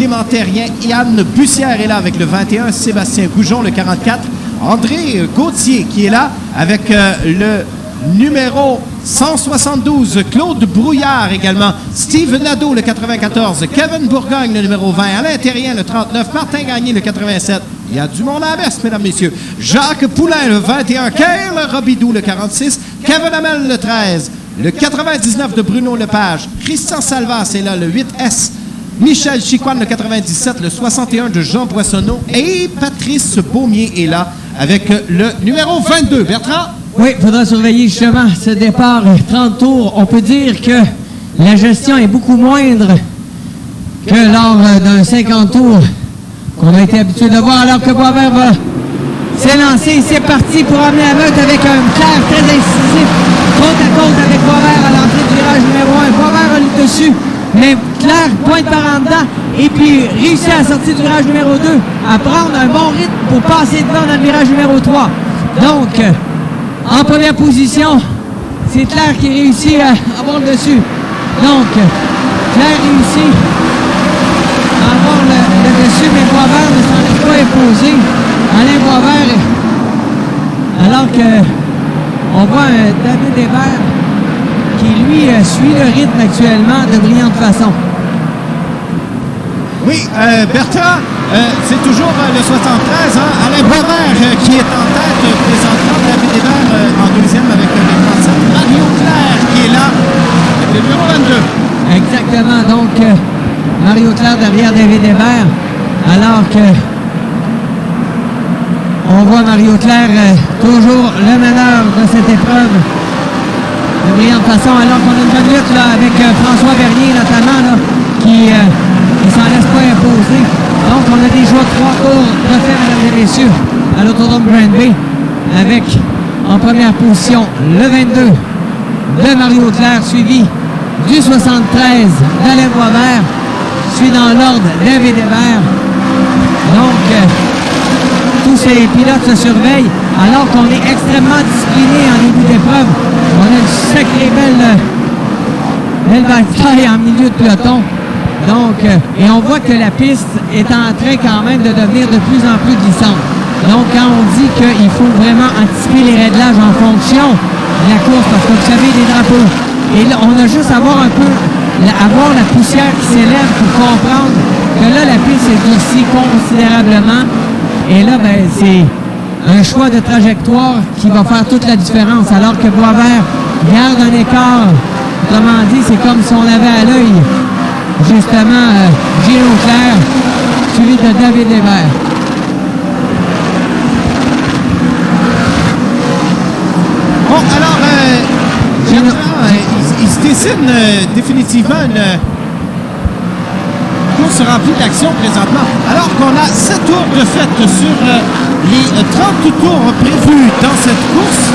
Clément Terrien, Yann Bussière est là avec le 21, Sébastien Goujon, le 44, André Gauthier qui est là avec le numéro 172, Claude Brouillard également, Steve Nadeau, le 94, Kevin Bourgogne, le numéro 20, Alain Terrien, le 39, Martin Gagné, le 87. Il y a du monde à la baisse, mesdames, messieurs. Jacques Poulain, le 21, Kyle Robidoux, le 46, Kevin Hamel, le 13, le 99 de Bruno Lepage, Christian Salvas est là, le 8S, Michel Chicoine, le 97, le 61 de Jean Boissonneau et Patrice Beaumier est là avec le numéro 22. Bertrand? Oui, il faudra surveiller justement ce départ 30 tours. On peut dire que la gestion est beaucoup moindre que lors d'un 50 tours qu'on a été habitué de voir, alors que Boisvert va s'élancer. C'est parti pour amener la meute avec un Claire très incisif, côte à côte avec Boisvert à l'entrée du virage numéro 1. Boisvert a le dessus, mais Claire pointe par en dedans et puis réussit à sortir du virage numéro 2, à prendre un bon rythme pour passer devant dans le virage numéro 3. Donc, en première position, c'est Claire qui réussit à avoir le dessus. Donc, Claire réussit à avoir le dessus, mais Boisvert ne s'en est pas imposé. Alain Boisvert, alors que on voit David Hébert qui, lui, suit le rythme actuellement de brillante façon. Oui, Bertrand, c'est toujours le 73, hein? Alain Boisvert qui est en tête présentement, David Hébert en deuxième avec le 37, Mario Claire qui est là avec le numéro 22. Exactement, donc Mario Claire derrière David Hébert, alors que on voit Mario Claire toujours le meneur de cette épreuve de brillante façon, alors qu'on a une bonne lutte là, avec François Bernier notamment là, qui s'en laisse pas imposer. Donc on a des choix de 3 tours de fait, mesdames et messieurs, à l'autodrome Granby, avec en première position le 22 de Mario Claire, suivi du 73 d'Alain Boisvert, suit dans l'ordre David Hébert. Donc tous ces pilotes se surveillent alors qu'on est extrêmement discipliné en début d'épreuve. On a une sacrée belle bataille en milieu de peloton. Donc, et on voit que la piste est en train quand même de devenir de plus en plus glissante. Donc, quand on dit qu'il faut vraiment anticiper les réglages en fonction de la course, parce que vous savez, les drapeaux. Et là, on a juste à voir un peu, avoir la poussière qui s'élève pour comprendre que là, la piste est durcie considérablement. Et là, ben, c'est un choix de trajectoire qui va faire toute la différence. Alors que Boisvert garde un écart. Autrement dit, c'est comme si on avait à l'œil justement Gino Claire, suivi de David Hébert. Bon, alors, il se dessine définitivement une course remplie d'action présentement. Alors qu'on a 7 tours de fête sur les 30 tours prévus dans cette course.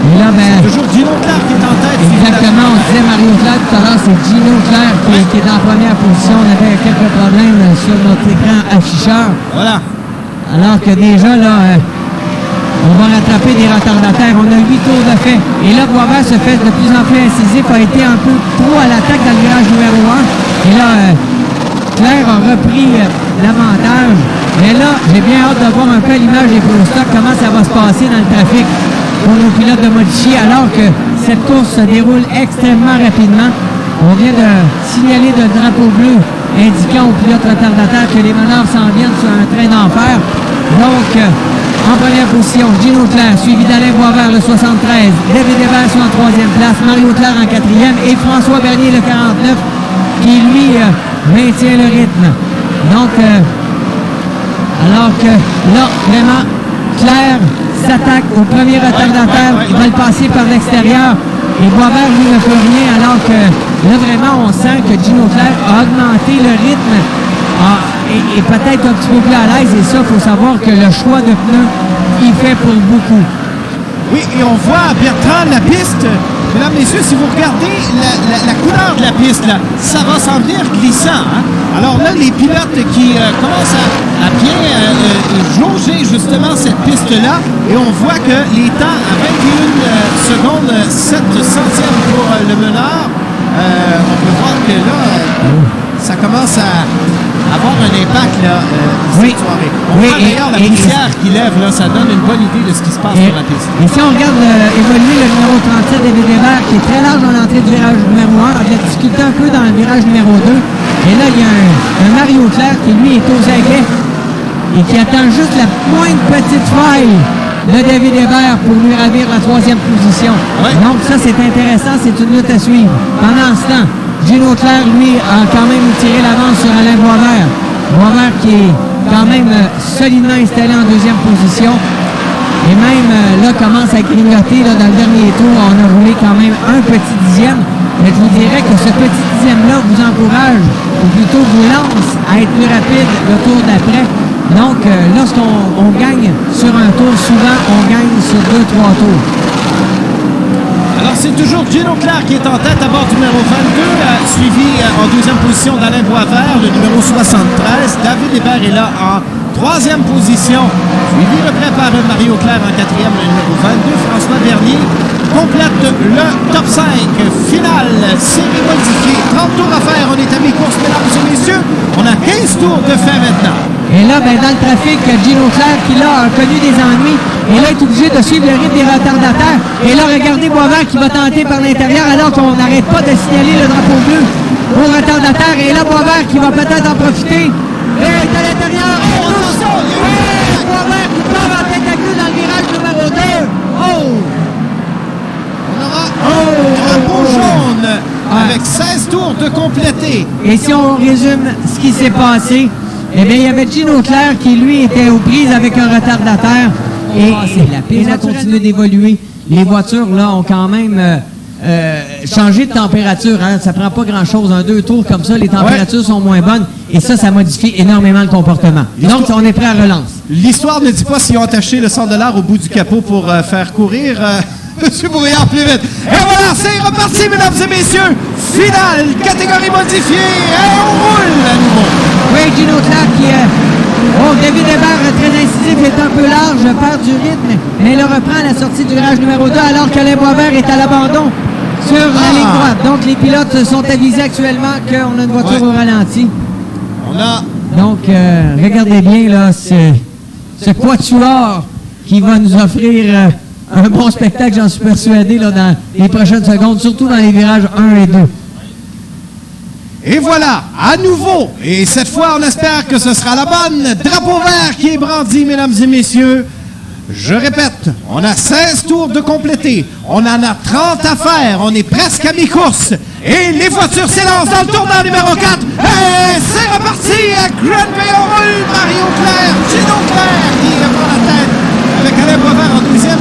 Et là, ben, c'est toujours Gino Claire qui est en tête. Exactement, on disait Mario Claire tout à l'heure, c'est Gino Claire qui est en première position. On avait quelques problèmes sur notre écran afficheur. Voilà. Alors que déjà, là, on va rattraper des retardataires. On a 8 tours de fait. Et là, Boisvert se fait de plus en plus incisif, a été un peu trop à l'attaque dans le virage numéro 1. Et là, Claire a repris l'avantage. Mais là, j'ai bien hâte de voir un peu à l'image des Pro Stock comment ça va se passer dans le trafic pour nos pilotes de modifier, alors que cette course se déroule extrêmement rapidement. On vient de signaler de drapeau bleu indiquant aux pilotes retardataires que les meneurs s'en viennent sur un train d'enfer. Donc, en première position, Gino Claire, suivi d'Alain Boisvert, le 73, David Hébert sur en 3e place, Mario Claire en 4e et François Bernier, le 49, qui lui maintient le rythme. Donc, alors que là, vraiment, Claire s'attaque au premier retardataire, il va le passer par l'extérieur et Boisvert lui ne fait rien, alors que là vraiment on sent que Gino Claire a augmenté le rythme et peut-être un petit peu plus à l'aise, et ça, il faut savoir que le choix de pneus, il fait pour beaucoup. Oui, et on voit, Bertrand, la piste, mesdames, messieurs, si vous regardez la couleur de la piste, là, ça va s'en venir glissant. Hein? Alors là, les pilotes qui commencent à bien jauger justement cette piste-là, et on voit que les temps à 21 secondes, 7 centièmes pour le meneur, on peut voir que là, ça commence à avoir d'impact là, Oui. cette soirée. On Oui, voit d'ailleurs la poussière qui lève, là, ça donne une bonne idée de ce qui se passe sur la piste. Et si on regarde évoluer le numéro 37, David Hébert, qui est très large dans l'entrée du virage numéro 1, a de la difficulté un peu dans le virage numéro 2. Et là, il y a un Mario Claire qui, lui, est aux aguets et qui attend juste la moindre petite faille de David Hébert pour lui ravir la 3e position. Ouais. Donc ça, c'est intéressant, c'est une lutte à suivre. Pendant ce temps, Gino Claire, lui, a quand même tiré l'avance sur Alain Boisvert. Boisvert qui est quand même solidement installé en 2e position. Et même là, commence à grignoter là, dans le dernier tour. On a roulé quand même un petit dixième. Mais je vous dirais que ce petit dixième-là vous encourage, ou plutôt vous lance à être plus rapide le tour d'après. Donc, lorsqu'on gagne sur un tour, souvent, on gagne sur 2-3 tours. Alors, c'est toujours Gino Claire qui est en tête à bord du numéro 22, suivi en 2e position d'Alain Boisvert, le numéro 73. David Hébert est là en 3e position, suivi de près par Mario Claire en 4e, le numéro 22. François Bernier complète le top 5 final, série modifiée. 30 tours à faire, on est à mi-course, mesdames et messieurs. On a 15 tours de fait maintenant. Et là, ben, dans le trafic, Gino Claire, qui là a connu des ennuis, et là est obligé de suivre le rythme des retardataires. Et là, regardez Boisvert qui va tenter par l'intérieur, alors qu'on n'arrête pas de signaler le drapeau bleu aux retardataires. Et là, Boisvert qui va peut-être en profiter. Et est à l'intérieur. Attention, Boisvert qui part en tête à queue dans le virage numéro 2. On aura un drapeau jaune avec 16 tours de compléter. Et si on résume ce qui s'est passé, eh bien, il y avait Gino Claire qui, lui, était aux prises avec un retardataire. Et la continue d'évoluer. Les voitures, là, ont quand même changé de température. Hein. Ça prend pas grand-chose. Un 2 tours comme ça, les températures sont moins bonnes. Et ça modifie énormément le comportement. Donc, on est prêt à relance. L'histoire ne dit pas s'ils ont attaché le 100 $ au bout du capot pour faire courir Monsieur Brouillard plus vite. Et voilà, c'est reparti, mesdames et messieurs. Finale, catégorie modifiée. Et on roule à nouveau. Oui, Gino Claire qui David Hébert, très incisif, est un peu large, perd du rythme, mais le reprend à la sortie du virage numéro 2, alors qu'Alain Boisvert est à l'abandon sur la ligne droite. Donc, les pilotes sont avisés actuellement qu'on a une voiture au ralenti. On a... Donc, regardez bien, là, ce quatuor qui va nous offrir un bon spectacle, j'en suis persuadé, là, dans les prochaines secondes, surtout dans les virages 1 et 2. Et voilà, à nouveau, et cette fois, on espère que ce sera la bonne. Drapeau vert qui est brandi, mesdames et messieurs. Je répète, on a 16 tours de compléter. On en a 30 à faire. On est presque à mi-course. Et les voitures s'élancent dans le tournant numéro 4. Et c'est reparti à Grand Bay. On roule Mario Claire, Gino Claire qui prend la tête avec Alain Boisvert en deuxième.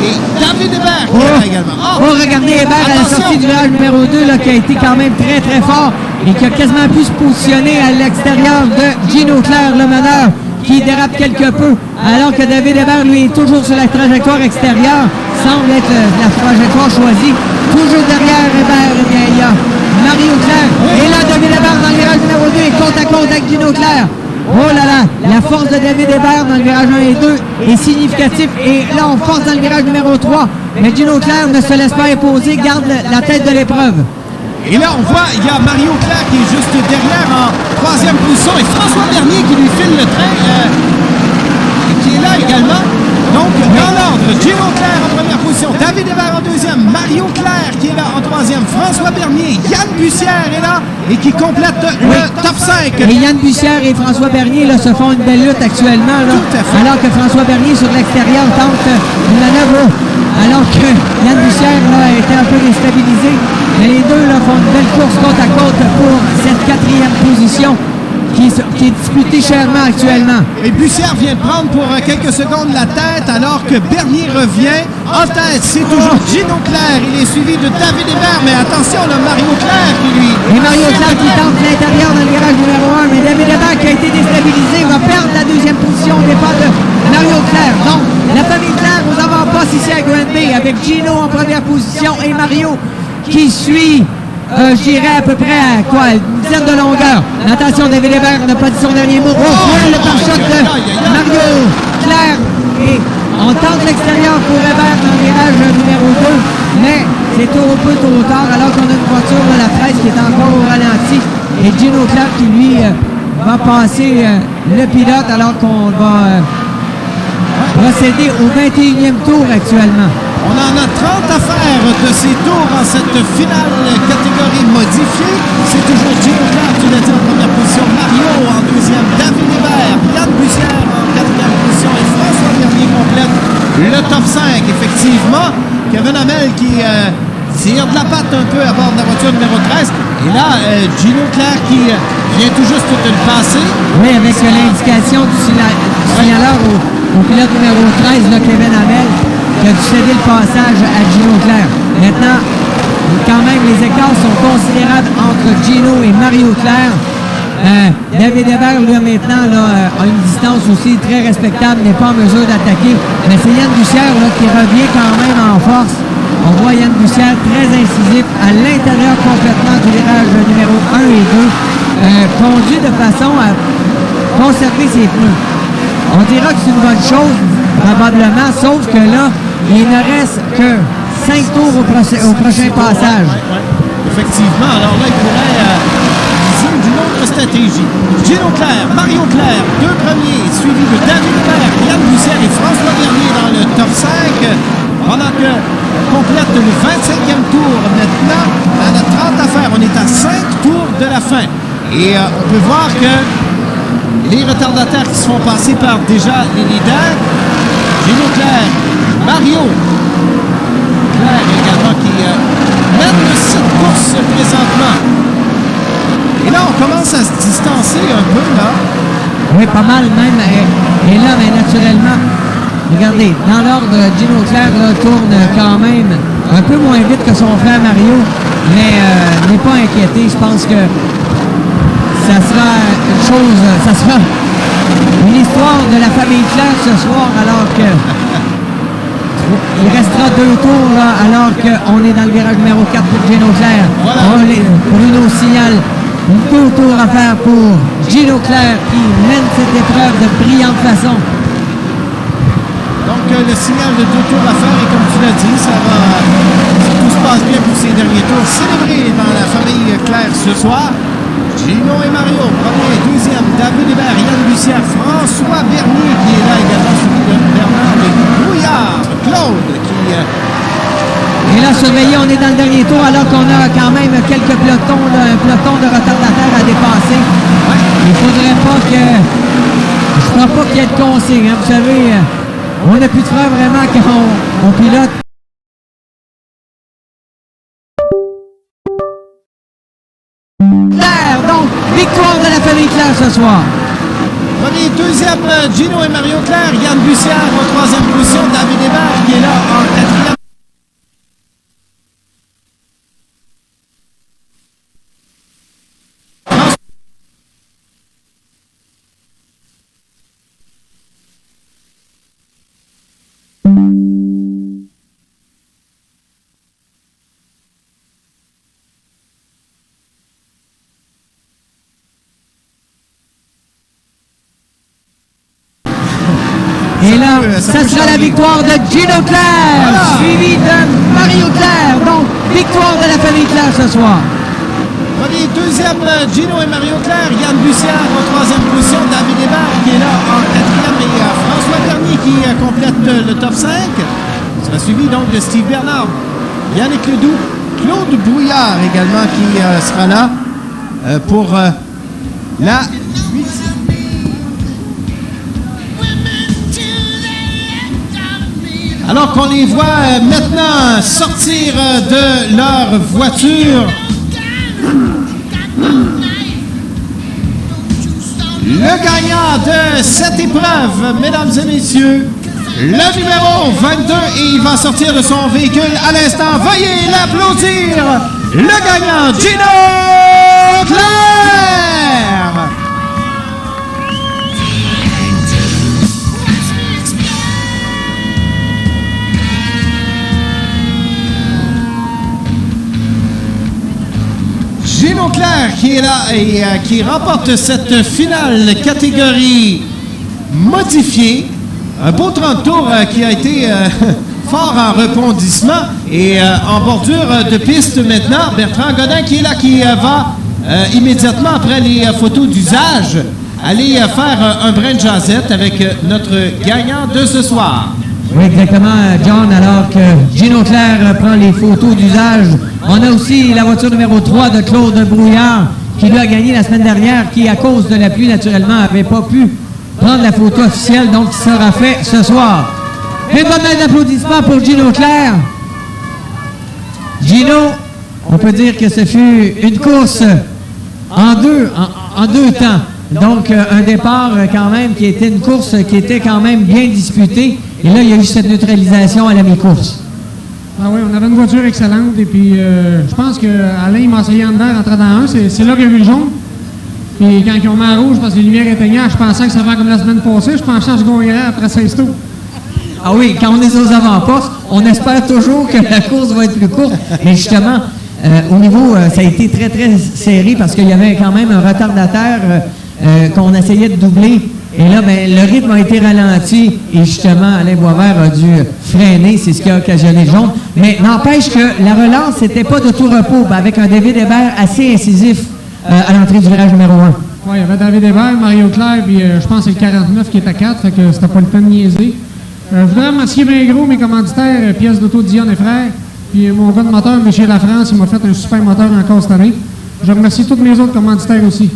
Et David Hébert qui est là également. Regardez Hébert à la sortie du virage numéro 2 là, qui a été quand même très très fort et qui a quasiment pu se positionner à l'extérieur de Gino Claire, le meneur, qui dérape quelque peu, alors que David Hébert, lui, est toujours sur la trajectoire extérieure, semble être la trajectoire choisie. Toujours derrière Hébert, eh bien, il y a Mario Claire. Et là, David Hébert dans le virage numéro 2 est côte à côte avec Gino Claire. Oh là là, la force de David Hébert dans le virage 1 et 2 est significative. Et là, on force dans le virage numéro 3. Mais Gino Claire ne se laisse pas imposer, garde la tête de l'épreuve. Et là, on voit, il y a Mario Claire qui est juste derrière en troisième position et François Bernier qui lui file le train et qui est là également. Donc, dans l'ordre, Gino Claire en première position, David Hébert en deuxième, Mario Claire qui est là en troisième, François Bernier, Yann Bussière est là et qui complète le top 5. Et Yann Bussière et François Bernier là, se font une belle lutte actuellement, là, tout à fait. alors que François Bernier sur l'extérieur tente une manœuvre, alors que Yann Bussière là, a été un peu déstabilisé. Mais les deux là, font une belle course côte à côte pour cette quatrième position qui est disputée chèrement actuellement. Et Bussière vient de prendre pour quelques secondes la tête alors que Bernier revient. En tête, c'est toujours Gino Claire. Il est suivi de David Hébert, mais attention, on a Mario Claire qui lui... Et Mario Claire qui tente l'intérieur dans le virage numéro 1, mais David Hébert qui a été déstabilisé va perdre la deuxième position au départ de Mario Claire. Donc, la famille Claire aux avant-postes ici à Grand Bay avec Gino en première position et Mario qui suit, je dirais à peu près à quoi, une dizaine de longueur. Attention, David Hébert n'a pas dit son dernier mot. Le pare-choc de Mario Claire. Et on tente l'extérieur pour Hébert dans le virage numéro 2, mais c'est un peu trop tard alors qu'on a une voiture de la presse qui est encore au ralenti. Et Gino Claire qui lui va passer le pilote alors qu'on va procéder au 21e tour actuellement. On en a 30 à faire de ces tours en cette finale catégorie modifiée. C'est toujours Gino Claire, tu l'as dit, en première position. Mario en deuxième. David Hébert, Yann Bussière en quatrième position. Et François Bernier complète le top 5, effectivement. Kevin Hamel qui tire de la patte un peu à bord de la voiture numéro 13. Et là, Gino Claire qui vient tout juste de le passer. Oui, avec l'indication du signaleur au pilote numéro 13, là, Kevin Hamel, qui a dû céder le passage à Gino Claire. Maintenant, quand même, les écarts sont considérables entre Gino et Mario Claire. David Hébert, lui, maintenant, là, a une distance aussi très respectable, n'est pas en mesure d'attaquer. Mais c'est Yann Bussière là, qui revient quand même en force. On voit Yann Bussière très incisif à l'intérieur complètement du virage numéro 1 et 2, conduit de façon à conserver ses pneus. On dira que c'est une bonne chose, probablement, sauf que là, il ne reste que 5 tours au prochain passage. Effectivement, alors là, il pourrait viser d'une autre stratégie. Gino Claire, Mario Claire, deux premiers, suivis de David Hébert, Yann Bussière et François Bernier dans le top 5. Pendant que complète le 25e tour maintenant, on a 30 à faire. On est à 5 tours de la fin. Et on peut voir que les retardataires qui se font passer par déjà les leaders, Gino Claire, Mario Claire également qui mène cette course présentement. Et là, on commence à se distancer un peu, là. Oui, pas mal même. Et là, mais naturellement, regardez, dans l'ordre, Gino Claire là, tourne quand même un peu moins vite que son frère Mario, mais n'est pas inquiété. Je pense que ça sera une chose, ça sera une histoire de la famille Claire ce soir, alors que il restera 2 tours là, alors qu'on est dans le virage numéro 4 pour Gino Claire. Voilà. Bruno signale 2 tours à faire pour Gino Claire qui mène cette épreuve de brillante façon. Donc, le signal de 2 tours à faire, et comme tu l'as dit, ça va, si tout se passe bien pour ces derniers tours, célébrer dans la famille Claire ce soir. Gino et Mario, premier et deuxième, David Hébert, Yann Bussière, François Bernier qui est là également, suivi de Bernard Brouillard, Claude qui... Et là, surveillez, on est dans le dernier tour alors qu'on a quand même quelques pelotons, là, un peloton de retardataires à dépasser. Ouais. Il ne faudrait pas que... Je ne crois pas qu'il y ait de consigne, hein, vous savez... On n'a plus de faire vraiment quand on pilote. Claire, donc, victoire de la famille Claire ce soir. Premier, deuxième, Gino et Mario Claire, Yann Bussière en troisième position, David Hébert qui est là en quatrième. Et là, ça sera la victoire de Gino Claire, voilà, suivi de Mario Claire. Donc, victoire de la famille Claire ce soir. Premier, deuxième, Gino et Mario Claire, Yann Bussière en troisième position, David Hébert qui est là en quatrième et François Bernier qui complète le top 5. Il sera suivi donc de Steve Bernard, Yannick Ledoux, Claude Brouillard également qui sera là pour la... Alors qu'on les voit maintenant sortir de leur voiture. Le gagnant de cette épreuve, mesdames et messieurs, le numéro 22, et il va sortir de son véhicule à l'instant. Veuillez l'applaudir, le gagnant, Gino Claire! Gino Claire qui est là et qui remporte cette finale catégorie modifiée. Un beau 30 tours qui a été fort en rebondissement et en bordure de piste maintenant. Bertrand Godin qui est là, qui va immédiatement après les photos d'usage, aller faire un brin de jasette avec notre gagnant de ce soir. Oui, exactement, John, alors que Gino Claire prend les photos d'usage. On a aussi la voiture numéro 3 de Claude Brouillard, qui lui a gagné la semaine dernière, qui, à cause de la pluie, naturellement, n'avait pas pu prendre la photo officielle, donc qui sera fait ce soir. Une bonne main d'applaudissements pour Gino Claire. Gino, on peut dire que ce fut une course en deux temps. Donc, un départ quand même qui était une course qui était quand même bien disputée. Et là, il y a eu cette neutralisation à la mi-course. Ah oui, on avait une voiture excellente. Et puis, je pense qu'Alain m'a essayé en dedans, rentrer dans un. C'est là qu'il a vu le jaune. Puis, quand ils ont mis en rouge, parce que les lumières éteignaient, je pensais que ça va comme la semaine passée. Je pensais que je gagnerais après 16 tours. Ah oui, quand on est aux avant-postes, on espère toujours que la course va être plus courte. Mais justement, au niveau, ça a été très, très serré parce qu'il y avait quand même un retardataire qu'on essayait de doubler. Et là, ben, le rythme a été ralenti et justement, Alain Boisvert a dû freiner. C'est ce qui a occasionné le jaune. Mais n'empêche que la relance, c'était pas de tout repos. Ben, avec un David Hébert assez incisif à l'entrée du virage numéro 1. Oui, il y avait David Hébert, Mario Claire, puis je pense que c'est le 49 qui est à 4, fait que c'était pas le temps de niaiser. Je voudrais remercier bien gros mes commanditaires, pièces d'auto Dion et frères, puis mon gars de moteur, M. Lafrance, il m'a fait un super moteur encore cette année. Je remercie tous mes autres commanditaires aussi.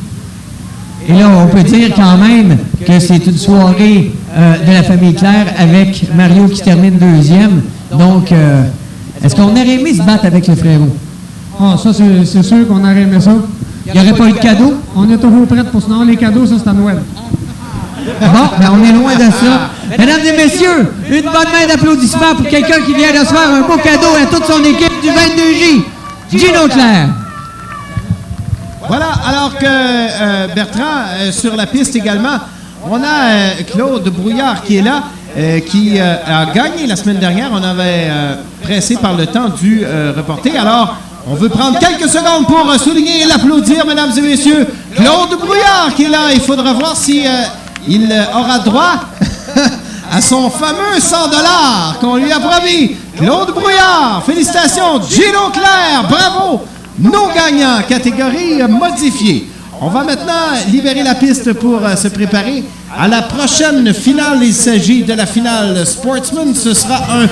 Et là, on peut dire quand même que c'est une soirée de la famille Claire avec Mario qui termine deuxième. Donc, est-ce qu'on aurait aimé se battre avec le frérot? Ah, ça, c'est sûr qu'on aurait aimé ça. Il n'y aurait pas eu de cadeau? On est toujours prêts pour ça. Non, les cadeaux, ça, c'est à Noël. Bon, ben on est loin de ça. Mesdames et messieurs, une bonne main d'applaudissements pour quelqu'un qui vient de se faire un beau cadeau à toute son équipe du 22J, Gino Claire. Voilà, alors que Bertrand, sur la piste également, on a Claude Brouillard qui est là, qui a gagné la semaine dernière. On avait pressé par le temps du reporter. Alors, on veut prendre quelques secondes pour souligner et l'applaudir, mesdames et messieurs. Claude Brouillard qui est là. Il faudra voir si il aura droit à son fameux 100 $ qu'on lui a promis. Claude Brouillard, félicitations. Gino Claire, bravo. Nos gagnants, catégorie modifiée. On va maintenant libérer la piste pour se préparer à la prochaine finale. Il s'agit de la finale Sportsman. Ce sera un